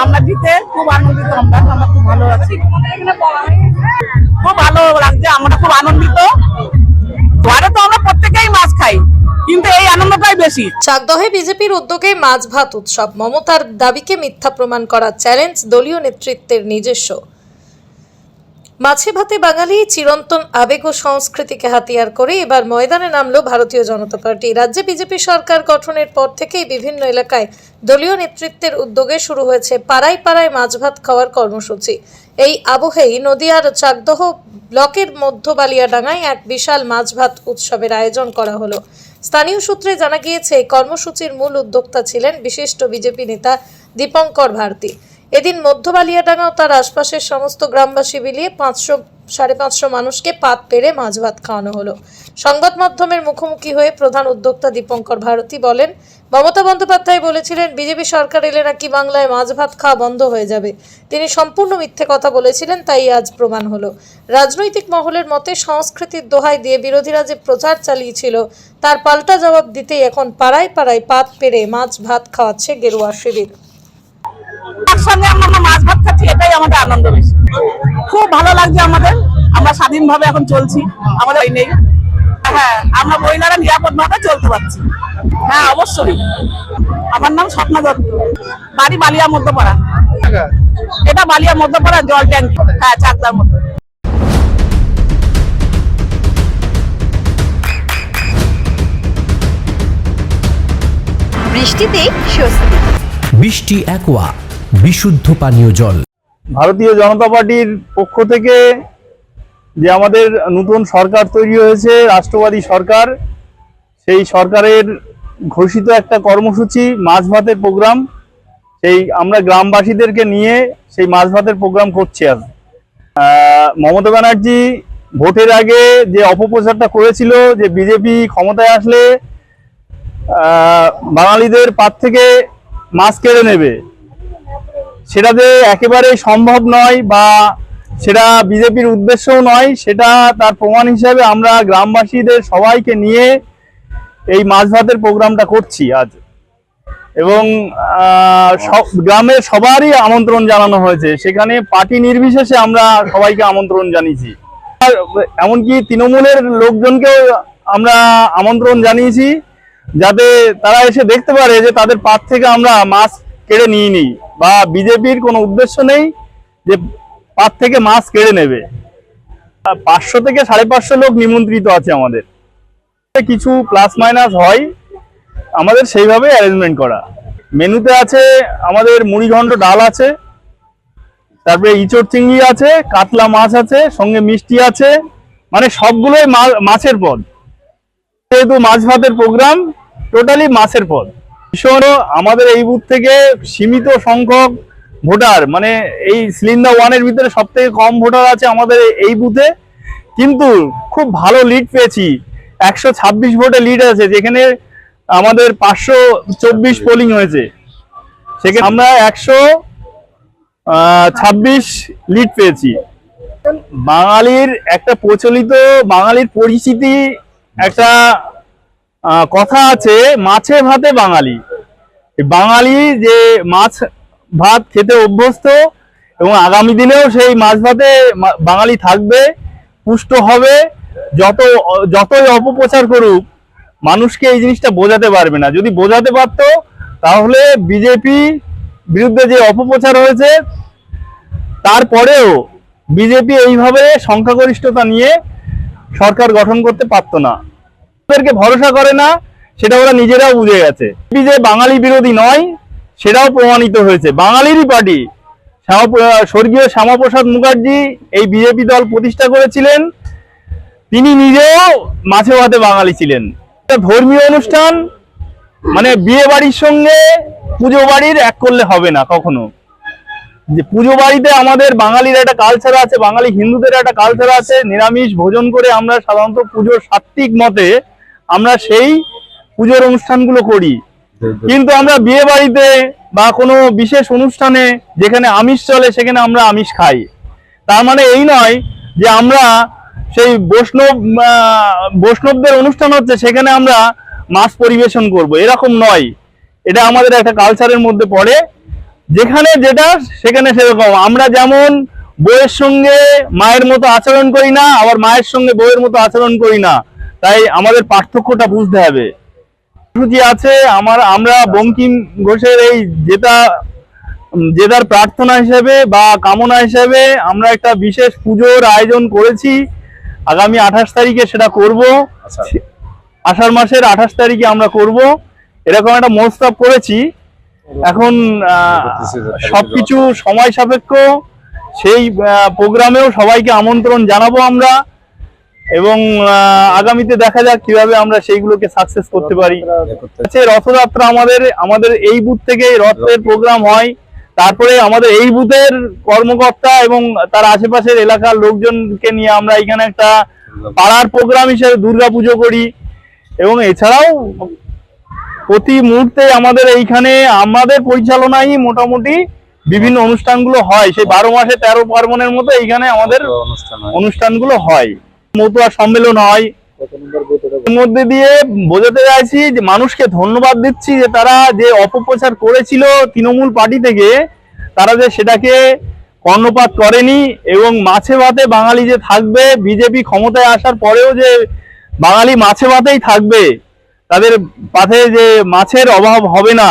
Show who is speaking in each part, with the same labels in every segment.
Speaker 1: আমরা জিতে খুব আনন্দিত। আমরা খুব ভালো আছি, খুব ভালো লাগছে, আমরা খুব আনন্দিত। ঘরে তো আমরা প্রত্যেকেই মাছ খাই, কিন্তু এই আনন্দটাই বেশি।
Speaker 2: চাকদহে বিজেপির উদ্যোগে মাছ ভাত উৎসব, মমতার দাবিকে মিথ্যা প্রমাণ করার চ্যালেঞ্জ দলীয় নেতৃত্বের নিজস্ব। মাছে ভাতে বাঙালি চিরন্তন আবেগ ও সংস্কৃতিকে হাতিয়ার করে এবার ময়দানে নামলো ভারতীয় জনতা পার্টি। রাজ্যে বিজেপি সরকার গঠনের পর থেকেই বিভিন্ন এলাকায় দলীয় নেতৃত্বের উদ্যোগে শুরু হয়েছে পাড়ায় পাড়ায় মাছ ভাত খাওয়ার কর্মসূচি। এই আবহেই নদিয়ার চাকদহ ব্লকের মধ্য বালিয়াডাঙ্গায় এক বিশাল মাছ ভাত উৎসবের আয়োজন করা হলো। স্থানীয় সূত্রে জানা গিয়েছে, কর্মসূচির মূল উদ্যোক্তা ছিলেন বিশিষ্ট বিজেপি নেতা দীপঙ্কর ভারতী। এদিন মধ্য বালিয়াডাঙ্গা ও তার আশপাশের সমস্ত গ্রামবাসী মিলিয়ে 500-550 মানুষকে পাত পেরে মাছ ভাত খাওয়ানো হলো। সংবাদ মাধ্যমের মুখোমুখি হয়ে প্রধান উদ্যোক্তা দীপঙ্কর ভারতী বলেন, মমতা বন্দ্যোপাধ্যায় বলেছিলেন বিজেপি সরকার এলে নাকি বাংলায় মাছ ভাত খাওয়া বন্ধ হয়ে যাবে। তিনি সম্পূর্ণ মিথ্যে কথা বলেছিলেন, তাই আজ প্রমাণ হলো। রাজনৈতিক মহলের মতে সংস্কৃতির দোহাই দিয়ে বিরোধীরা যে প্রচার চালিয়েছিল তার পাল্টা জবাব দিতেই এখন পাড়ায় পাড়ায় পাত পেরে মাছ ভাত খাওয়াচ্ছে গেরুয়া শিবির।
Speaker 1: একসঙ্গে আমরা মাছ ভাত খাচ্ছি, এটাই আমাদের আনন্দ বেশি। খুব ভালো লাগছে আমাদের, আমরা স্বাধীনভাবে এখন চলছি, আমাদের এই নেই। হ্যাঁ, আমরা মহিলারা নিরাপদভাবে চলতে পারছি। হ্যাঁ অবশ্যই। আমার নাম স্বপ্না দত্ত, বাড়ি বালিয়া মধ্যপাড়া। এটা বালিয়া মধ্যপাড়া জল ট্যাঙ্কি। হ্যাঁ, চাকদার মধ্যে।
Speaker 3: বৃষ্টিতে স্বস্তি।
Speaker 4: বৃষ্টি অ্যাকোয়া, বিশুদ্ধ পানীয় জল।
Speaker 5: ভারতীয় জনতা পার্টির পক্ষ থেকে যে আমাদের নতুন সরকার তৈরি হয়েছে, রাষ্ট্রবাদী সরকার, সেই সরকারের ঘোষিত একটা কর্মসূচি মাছ ভাতের প্রোগ্রাম। সেই আমরা গ্রামবাসীদেরকে নিয়ে সেই মাছ ভাতের প্রোগ্রাম করছি। আজ মমতা ব্যানার্জি ভোটের আগে যে অপপ্রচারটা করেছিল যে বিজেপি ক্ষমতায় আসলে বাঙালিদের পাত থেকে মাছ কেড়ে নেবে, সেটা যে একেবারেই সম্ভব নয় বা সেটা বিজেপির উদ্দেশ্যও নয়, সেটা তার প্রমাণ হিসাবে আমরা গ্রামবাসীদের সবাইকে নিয়ে এই মাছ ভাতের প্রোগ্রামটা করছি আজ। এবং গ্রামের সবারই আমন্ত্রণ জানানো হয়েছে, সেখানে পার্টি নির্বিশেষে আমরা সবাইকে আমন্ত্রণ জানিয়েছি। আর এমনকি তৃণমূলের লোকজনকেও আমরা আমন্ত্রণ জানিয়েছি, যাতে তারা এসে দেখতে পারে যে তাদের পাত থেকে আমরা মাছ কেড়ে নিয়ে নিই, বা বিজেপির কোনো উদ্দেশ্য নেই যে পাত থেকে মাছ কেড়ে নেবে। 500 থেকে 550 লোক নিমন্ত্রিত আছে আমাদের। কিছু প্লাস মাইনাস হয়, আমাদের সেইভাবে অ্যারেঞ্জমেন্ট করা। মেনুতে আছে আমাদের মুড়িঘণ্ট ডাল আছে, তারপরে ইঁচড় চিংড়ি আছে, কাতলা মাছ আছে, সঙ্গে মিষ্টি আছে, মানে সবগুলোই মাছের পদ। যেহেতু মাছ ভাতের প্রোগ্রাম, টোটালি মাছের পদ। ভীষণ আমাদের এই বুথ থেকে সীমিত সংখ্যক ভোটার, মানে এই সিলিন্ডার 1-এর ভিতরে সব থেকে কম ভোটার আছে আমাদের এই বুথে, কিন্তু খুব ভালো লিড পেয়েছি। 126 ভোটে লিড আছে, যেখানে আমাদের 524 পোলিং হয়েছে, সেখানে আমরা 126 লিড পেয়েছি। বাঙালির একটা প্রচলিত, বাঙালির পরিচিতি একটা কথা আছে, মাছে ভাতে বাঙালি। বাঙালি যে মাছ ভাত খেতে অভ্যস্ত, এবং আগামী দিনেও সেই মাছ ভাতে বাঙালি থাকবে, পুষ্ট হবে। যতই অপপ্রচার করুক, মানুষকে এই জিনিসটা বোঝাতে পারবে না। যদি বোঝাতে পারতো, তাহলে বিজেপি বিরুদ্ধে যে অপপ্রচার হয়েছে, তারপরেও বিজেপি এইভাবে সংখ্যাগরিষ্ঠতা নিয়ে সরকার গঠন করতে পারতো না। ওদেরকে ভরসা করে না, সেটা ওরা নিজেরাও বুঝে গেছে। যে বাঙালি বিরোধী নয়, সেটাও প্রমাণিত হয়েছে। বাঙালিরই পার্টি, স্বর্গীয় শ্যামাপ্রসাদ মুখার্জি এই বিজেপি দল প্রতিষ্ঠা করেছিলেন, তিনি নিজেও মাছে ভাতে বাঙালি ছিলেন। ধর্মীয় অনুষ্ঠান, মানে বিয়ে বাড়ির সঙ্গে পুজো বাড়ির এক করলে হবে না কখনো। যে পুজো বাড়িতে আমাদের বাঙালির একটা কালচার আছে, বাঙালি হিন্দুদের একটা কালচার আছে, নিরামিষ ভোজন করে আমরা সাধারণত পুজোর সাত্ত্বিক মতে আমরা সেই পুজোর অনুষ্ঠানগুলো করি। কিন্তু আমরা বিয়ে বাড়িতে বা কোনো বিশেষ অনুষ্ঠানে যেখানে আমিষ চলে, সেখানে আমরা আমিষ খাই। তার মানে এই নয় যে আমরা সেই বৈষ্ণবদের অনুষ্ঠান হচ্ছে সেখানে আমরা মাছ পরিবেশন করব, এরকম নয়। এটা আমাদের একটা কালচারের মধ্যে পড়ে। যেখানে যেটা সেখানে সেরকম। আমরা যেমন বউয়ের সঙ্গে মায়ের মতো আচরণ করি না, আবার মায়ের সঙ্গে বউয়ের মতো আচরণ করি না, তাই আমাদের পার্থক্যটা বুঝতে হবে। কর্মসূচি আছে আমরা বঙ্কিম ঘোষের এই জেতার প্রার্থনা হিসেবে বা কামনা হিসেবে আমরা একটা বিশেষ পুজোর আয়োজন করেছি। আগামী 28 তারিখে সেটা করব, আষাঢ় মাসের 28 তারিখে আমরা করব, এরকম একটা মস্তব করেছি। এখন সবকিছু সময় সাপেক্ষ, সেই প্রোগ্রামেও সবাইকে আমন্ত্রণ জানাবো আমরা, এবং আগামীতে দেখা যাক কিভাবে আমরা সেইগুলোকে সাকসেস করতে পারি। রথযাত্রা আমাদের এই বুথ থেকে রথের প্রোগ্রাম হয়, তারপরে আমাদের এই বুথের কর্মকর্তা এবং তার আশেপাশের এলাকার লোকজনকে নিয়ে আমরা এখানে একটা পাড়ার প্রোগ্রাম হিসেবে দুর্গাপুজো করি। এবং এছাড়াও প্রতি মুহূর্তে আমাদের এইখানে আমাদের পরিচালনায় মোটামুটি বিভিন্ন অনুষ্ঠানগুলো হয়, সেই 12 মাসে 13 পার্বণের মতো এইখানে আমাদের অনুষ্ঠানগুলো হয়। মতুয়া সম্মেলন হয়। এর মধ্যে দিয়ে বোঝাতে চাইছি যে মানুষকে ধন্যবাদ দিচ্ছি যে তারা যে অপপ্রচার করেছিল তৃণমূল পার্টি থেকে, তারা যে সেটাকে কর্ণপাত করেনি, এবং মাছে ভাতে বাঙালি যে থাকবে, বিজেপি ক্ষমতায় আসার পরেও যে বাঙালি মাছে ভাতেই থাকবে, তাদের পাতে যে মাছের অভাব হবে না,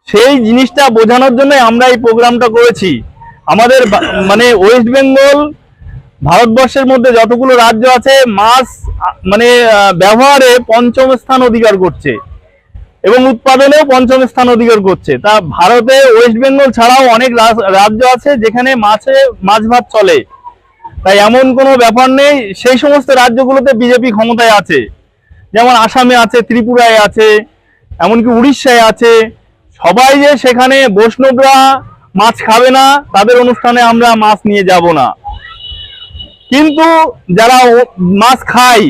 Speaker 5: সেই জিনিসটা বোঝানোর জন্য আমরা এই প্রোগ্রামটা করেছি। আমাদের মানে ওয়েস্ট বেঙ্গল ভারতবর্ষের মধ্যে যতগুলো রাজ্য আছে মাছ মানে ব্যবহারে 5ম স্থান অধিকার করছে এবং উৎপাদনেও 5ম স্থান অধিকার করছে। তা ভারতে ওয়েস্ট বেঙ্গল ছাড়াও অনেক রাজ্য আছে যেখানে মাছ ভাত চলে, তাই এমন কোনো ব্যাপার নেই। সেই সমস্ত রাজ্যগুলোতে বিজেপি ক্ষমতায় আছে, যেমন আসামে আছে, ত্রিপুরায় আছে, এমনকি উড়িষ্যায় আছে। সবাই যে সেখানে বৈষ্ণবরা মাছ খাবে না, তাদের অনুষ্ঠানে আমরা মাছ নিয়ে যাব না, কিন্তু যারা মাছ খায়,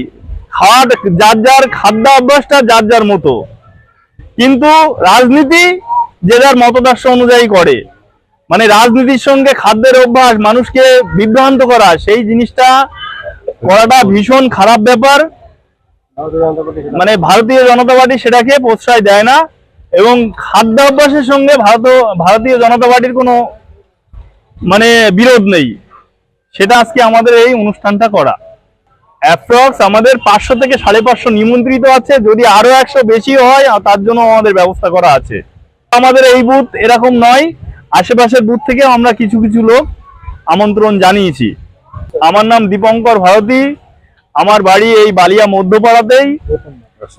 Speaker 5: খাওয়ার যার যার খাদ্য অভ্যাসটা যার যার মতো, কিন্তু রাজনীতি যে যার মতদর্শ অনুযায়ী করে। মানে রাজনীতির সঙ্গে খাদ্যের অভ্যাস, মানুষকে বিভ্রান্ত করা, সেই জিনিসটা করাটা ভীষণ খারাপ ব্যাপার। মানে ভারতীয় জনতা পার্টি সেটাকে প্রশ্রয় দেয় না, এবং খাদ্য অভ্যাসের সঙ্গে ভারতীয় জনতা পার্টির কোনো মানে বিরোধ নেই। সেটা আজকে আমাদের এই অনুষ্ঠানটা করা। অ্যাপ্রক্স আমাদের 500 থেকে 550 নিমন্ত্রিত আছে, যদি আরো 100 বেশি হয় তার জন্য আমাদের ব্যবস্থা করা আছে। আমাদের এই বুথ এরকম নয়, আশেপাশের বুথ থেকে আমরা কিছু কিছু লোক আমন্ত্রণ জানিয়েছি। আমার নাম দীপঙ্কর ভারতী, আমার বাড়ি এই বালিয়া মধ্যপাড়াতেই,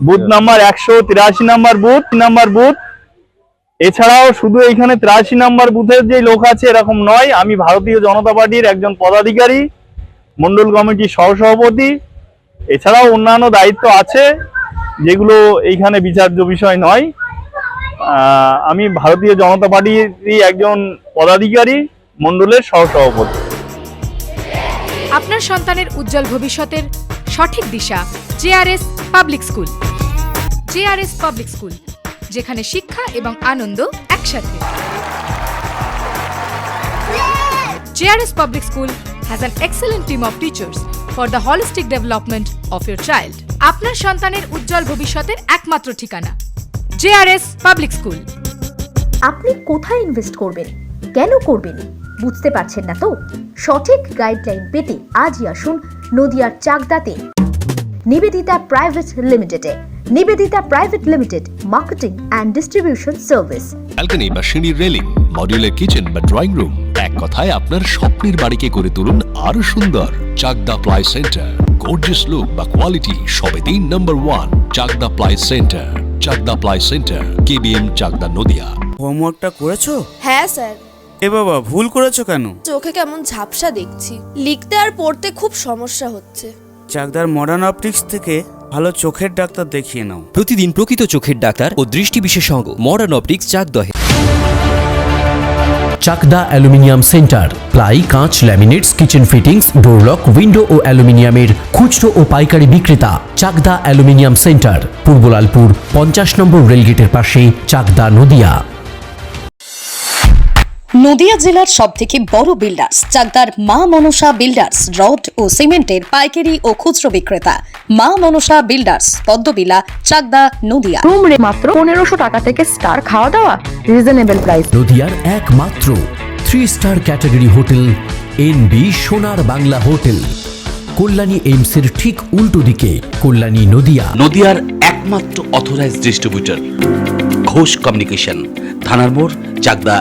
Speaker 5: বুথ নাম্বার 183 নাম্বার বুথ। এছাড়াও শুধু এইখানে 83 নাম্বার বুথের যে লোক আছে এরকম নয়, আমি ভারতীয় জনতা পার্টির একজন পদাধিকারী, মন্ডল কমিটির সহসভাপতি। এছাড়াও অন্যান্য দায়িত্ব আছে যেগুলো এইখানে বিচার্য বিষয় নয়। আমি ভারতীয় জনতা পার্টির একজন পদাধিকারী, মন্ডলের সহসভাপতি।
Speaker 3: আপনার সন্তানের উজ্জ্বল ভবিষ্যতের সঠিক দিশা JRS public school. JRS public school, যেখানে শিক্ষা এবং আনন্দ একসাথে। JRS public school has an excellent team of teachers for the holistic development of your child. আপনার সন্তানের উজ্জ্বল ভবিষ্যতের একমাত্র ঠিকানা জেআরএস পাবলিক স্কুল।
Speaker 6: আপনি কোথায় ইনভেস্ট করবেন, কেন করবেন বুঝতে পারছেন না তো? সঠিক গাইডলাইন পেতে আজই আসুন নদিয়ার চাকদাতে নিবেদিতা প্রাইভেট লিমিটেডে। Nivedita private limited, marketing and distribution service.
Speaker 7: Balcony বা সিঁড়ির রেলিং, মডিউলার কিচেন বা ড্রয়িং রুম, এক কথায় আপনার স্বপ্নের বাড়িকে করে তুলুন আরো সুন্দর। Chakdah ply centre, gorgeous look বা কোয়ালিটি সবে 3 number 1 Chakdah ply centre. Chakdah ply centre, KBM, Chakdah, Nadia.
Speaker 8: হোমওয়ার্কটা করেছো?
Speaker 9: হ্যাঁ স্যার।
Speaker 8: এ বাবা, ভুল করেছো কেন?
Speaker 9: চোখে কেমন ঝাপসা দেখছি, লিখতে আর পড়তে খুব সমস্যা হচ্ছে।
Speaker 8: চাকদার মডার্ন অপটিক্স থেকে ভালো চোখের ডাক্তার দেখিয়ে নাও।
Speaker 4: প্রতিদিন প্রকৃত চোখের ডাক্তার ও দৃষ্টি বিশেষজ্ঞ মডার্ন অপটিক্স চাকদহে। চাকদা অ্যালুমিনিয়াম সেন্টার, প্লাই, কাঁচ, laminates, kitchen fittings, door lock, window ও অ্যালুমিনিয়ামের খুচরো ও পাইকারি বিক্রেতা। চাকদা অ্যালুমিনিয়াম সেন্টার, পূর্ব লালপুর 50 নম্বর রেলগেটের পাশে, চাকদা, নদিয়া।
Speaker 2: নদিয়া জেলার সবথেকে বড় বিল্ডার্স চাকদার মা মনসা বিল্ডার্স রড ও সিমেন্টের পাইকারি ও খুচরো বিক্রেতা মা মনসা বিল্ডার্স পদ্মবিলা চাকদা নদিয়া।
Speaker 10: রুম রে মাত্র 1500 টাকা থেকে স্টার, খাওয়া দাওয়া রিজনেবল প্রাইস।
Speaker 4: নদিয়ার একমাত্র 3 স্টার ক্যাটাগরি হোটেল এনবি সোনার বাংলা হোটেল, কল্যাণী এইমসের ঠিক উল্টো দিকে, কল্যাণী নদিয়া।
Speaker 11: নদিয়ার একমাত্র অথরাইজড ডিস্ট্রিবিউটর ঘোষ কমিউনিকেশন, থানার মোড়, চাকদা।